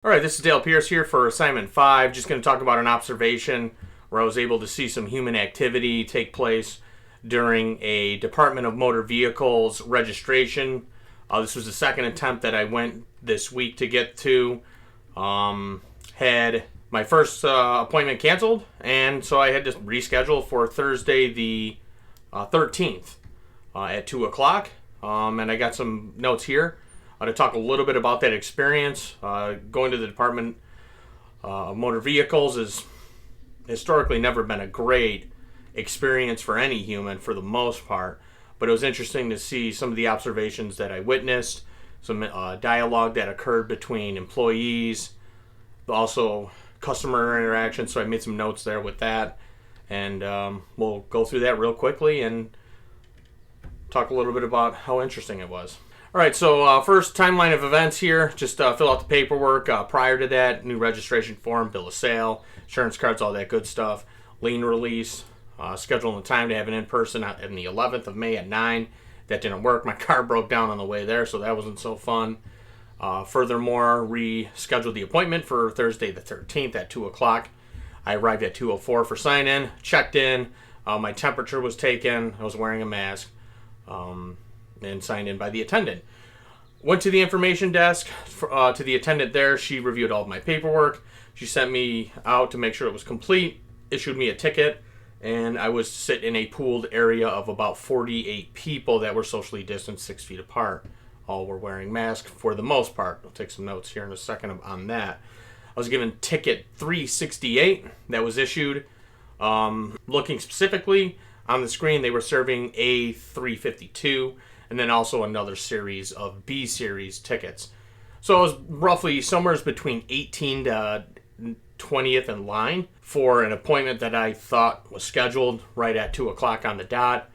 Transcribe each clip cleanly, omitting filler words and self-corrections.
All right, this is Dale Pierce here for assignment 5. Just going to talk about an observation where I was able to see some human activity take place during a Department of Motor Vehicles registration. This was the second attempt that I went this week to get to. Had my first appointment canceled, and so I had to reschedule for Thursday the 13th at 2 o'clock. And I got some notes here to talk a little bit about that experience. Going to the Department of Motor Vehicles has historically never been a great experience for any human for the most part, but it was interesting to see some of the observations that I witnessed, some dialogue that occurred between employees, also customer interaction, so I made some notes there with that, and we'll go through that real quickly and talk a little bit about how interesting it was. All right, so first timeline of events here. Just fill out the paperwork. Prior to that, new registration form, bill of sale, insurance cards, all that good stuff. Lien release, scheduling the time to have an in-person on the 11th of May at 9. That didn't work. My car broke down on the way there, so that wasn't so fun. Furthermore, rescheduled the appointment for Thursday the 13th at 2 o'clock. I arrived at 2:04 for sign-in, checked in. My temperature was taken. I was wearing a mask. And signed in by the attendant. Went to the information desk to the attendant there. She reviewed all of my paperwork. She sent me out to make sure it was complete, issued me a ticket, and I was to sit in a pooled area of about 48 people that were socially distanced 6 feet apart. All were wearing masks for the most part. I'll take some notes here in a second on that. I was given ticket 368 that was issued. Looking specifically on the screen, they were serving A352, and then also another series of B series tickets. So I was roughly somewhere between 18 to 20th in line for an appointment that I thought was scheduled right at 2 o'clock on the dot.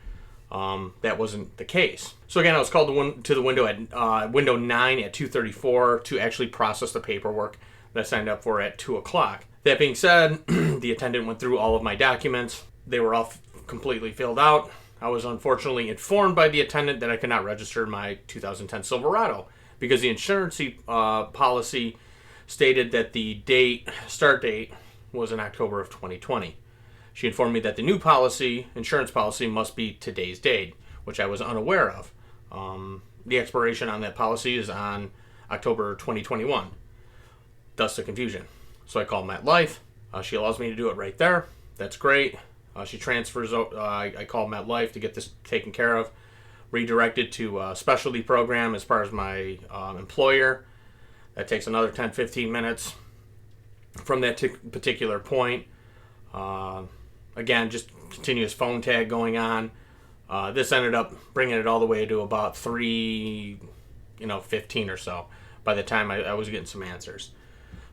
That wasn't the case. So again, I was called to the window at window 9 at 2:34 to actually process the paperwork that I signed up for at 2 o'clock. That being said, the attendant went through all of my documents. They were all completely filled out. I was unfortunately informed by the attendant that I could not register my 2010 Silverado because the insurance policy stated that the start date was in October of 2020. She informed me that the new insurance policy, must be today's date, which I was unaware of. The expiration on that policy is on October 2021. Thus the confusion. So I called MetLife. She allows me to do it right there. That's great. She transfers. I called MetLife to get this taken care of. Redirected to a specialty program as far as my employer. That takes another 10-15 minutes from that particular point. Again, just continuous phone tag going on. This ended up bringing it all the way to about 3:15 or so by the time I was getting some answers.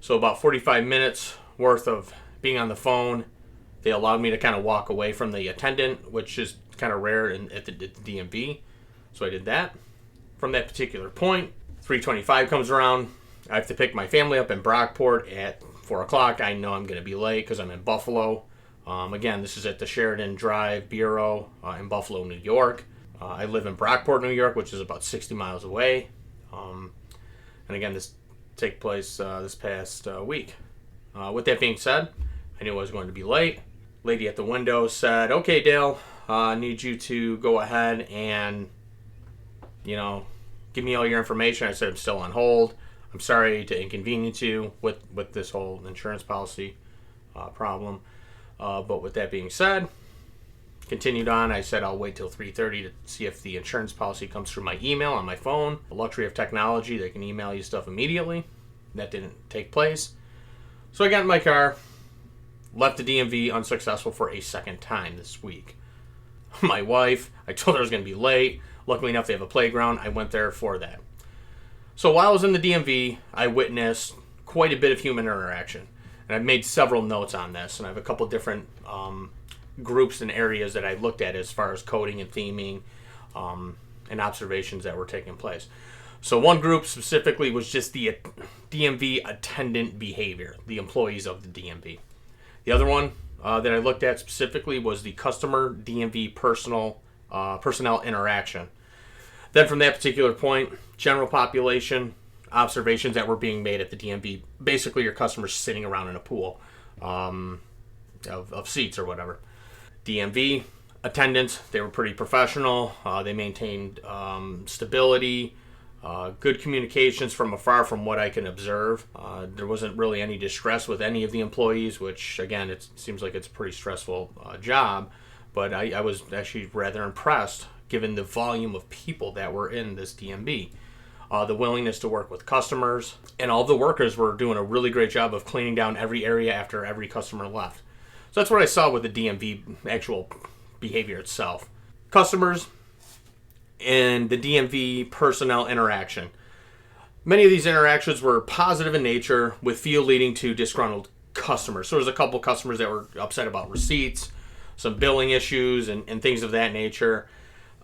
So about 45 minutes worth of being on the phone. They allowed me to kind of walk away from the attendant, which is kind of rare at the DMV. So I did that. From that particular point, 3:25 comes around. I have to pick my family up in Brockport at 4 o'clock. I know I'm going to be late because I'm in Buffalo. Again, this is at the Sheridan Drive Bureau in Buffalo, New York. I live in Brockport, New York, which is about 60 miles away. And again, this took place this past week. With that being said, I knew I was going to be late. Lady at the window said, "Okay, Dale, I need you to go ahead and, give me all your information." I said, "I'm still on hold. I'm sorry to inconvenience you with this whole insurance policy problem." But with that being said, continued on. I said I'll wait till 3:30 to see if the insurance policy comes through my email on my phone. The luxury of technology, they can email you stuff immediately. That didn't take place. So I got in my car. Left the DMV unsuccessful for a second time this week. My wife, I told her I was going to be late. Luckily enough, they have a playground. I went there for that. So while I was in the DMV, I witnessed quite a bit of human interaction. And I've made several notes on this. And I have a couple different groups and areas that I looked at as far as coding and theming and observations that were taking place. So one group specifically was just the DMV attendant behavior, the employees of the DMV. The other one that I looked at specifically was the customer DMV personnel interaction. Then from that particular point, general population, observations that were being made at the DMV. Basically, your customers sitting around in a pool of seats or whatever. DMV attendants, they were pretty professional. They maintained stability, good communications from afar from what I can observe. There wasn't really any distress with any of the employees, which, again, it seems like it's a pretty stressful job. But I was actually rather impressed given the volume of people that were in this DMV. The willingness to work with customers, and all the workers were doing a really great job of cleaning down every area after every customer left. So that's what I saw with the DMV actual behavior itself. Customers and the DMV personnel interaction. Many of these interactions were positive in nature, with few leading to disgruntled customers. So there's a couple customers that were upset about receipts, some billing issues, and things of that nature.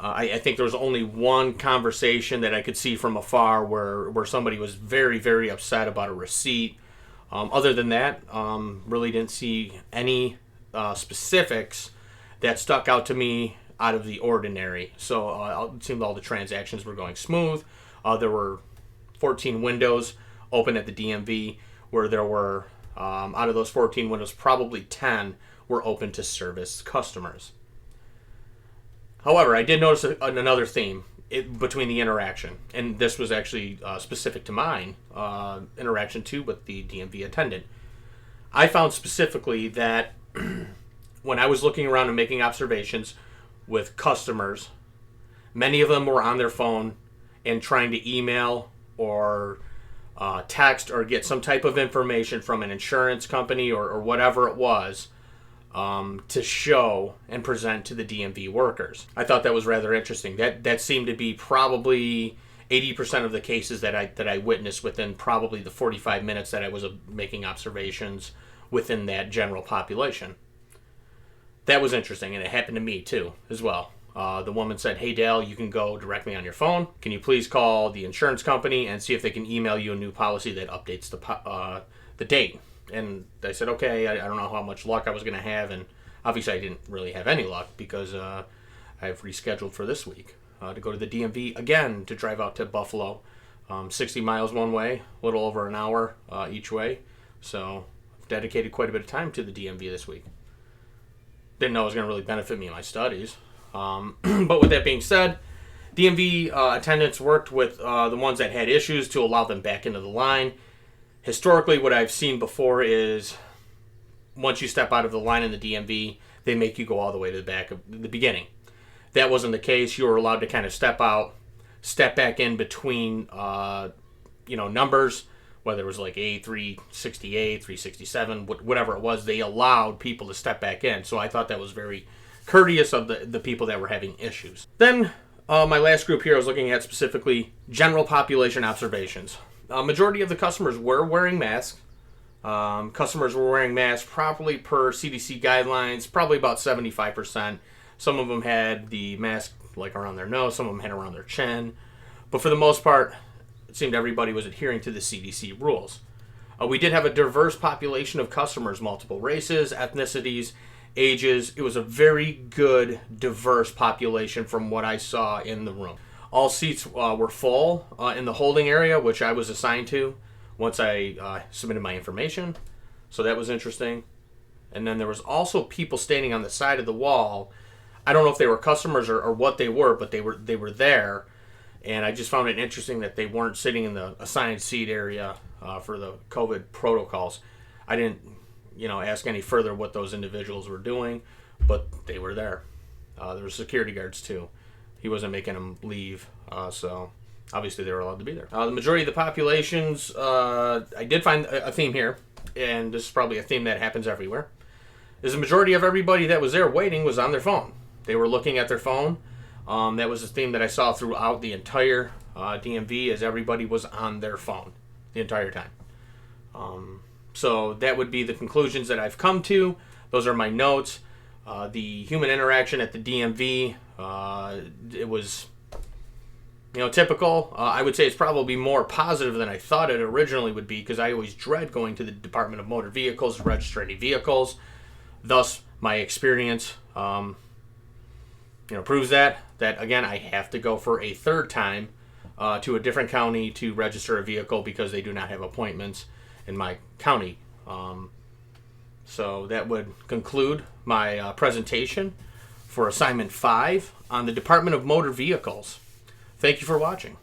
I think there was only one conversation that I could see from afar where somebody was very, very upset about a receipt. Other than that, really didn't see any specifics that stuck out to me out of the ordinary. So it seemed all the transactions were going smooth. There were 14 windows open at the DMV, where there were, out of those 14 windows, probably 10 were open to service customers. However, I did notice another theme between the interaction, and this was actually specific to mine interaction too with the DMV attendant. I found specifically that when I was looking around and making observations with customers, many of them were on their phone and trying to email or text or get some type of information from an insurance company or whatever it was, to show and present to the DMV workers. I thought that was rather interesting. That seemed to be probably 80% of the cases that I witnessed within probably the 45 minutes that I was making observations within that general population. That was interesting, and it happened to me too, as well. The woman said, "Hey Dale, you can go directly on your phone. Can you please call the insurance company and see if they can email you a new policy that updates the date?" And I said, okay, I don't know how much luck I was going to have, and obviously I didn't really have any luck because I've rescheduled for this week to go to the DMV again to drive out to Buffalo, 60 miles one way, a little over an hour each way. So I've dedicated quite a bit of time to the DMV this week. Didn't know it was going to really benefit me in my studies. But with that being said, DMV attendants worked with the ones that had issues to allow them back into the line. Historically, what I've seen before is once you step out of the line in the DMV, they make you go all the way to the back of the beginning. That wasn't the case. You were allowed to kind of step out, step back in between, numbers, whether it was like A368, 367, whatever it was. They allowed people to step back in. So I thought that was very courteous of the people that were having issues. Then my last group here, I was looking at specifically general population observations. Majority of the customers were wearing masks. Customers were wearing masks properly per CDC guidelines, probably about 75%. Some of them had the mask like around their nose, some of them had around their chin. But for the most part, it seemed everybody was adhering to the CDC rules. We did have a diverse population of customers, multiple races, ethnicities, ages. It was a very good, diverse population from what I saw in the room. All seats were full in the holding area, which I was assigned to once I submitted my information. So that was interesting. And then there was also people standing on the side of the wall. I don't know if they were customers or what they were, but they were there. And I just found it interesting that they weren't sitting in the assigned seat area for the COVID protocols. I didn't, ask any further what those individuals were doing, but they were there. There were security guards too. He wasn't making them leave, so obviously they were allowed to be there. The majority of the populations, I did find a theme here, and this is probably a theme that happens everywhere, is the majority of everybody that was there waiting was on their phone. They were looking at their phone. That was a theme that I saw throughout the entire DMV, as everybody was on their phone the entire time. So that would be the conclusions that I've come to. Those are my notes. The human interaction at the DMV, it was, typical. I would say it's probably more positive than I thought it originally would be, because I always dread going to the Department of Motor Vehicles to register any vehicles. Thus, my experience, proves that again, I have to go for a third time to a different county to register a vehicle because they do not have appointments in my county. So that would conclude my presentation for assignment 5 on the Department of Motor Vehicles. Thank you for watching.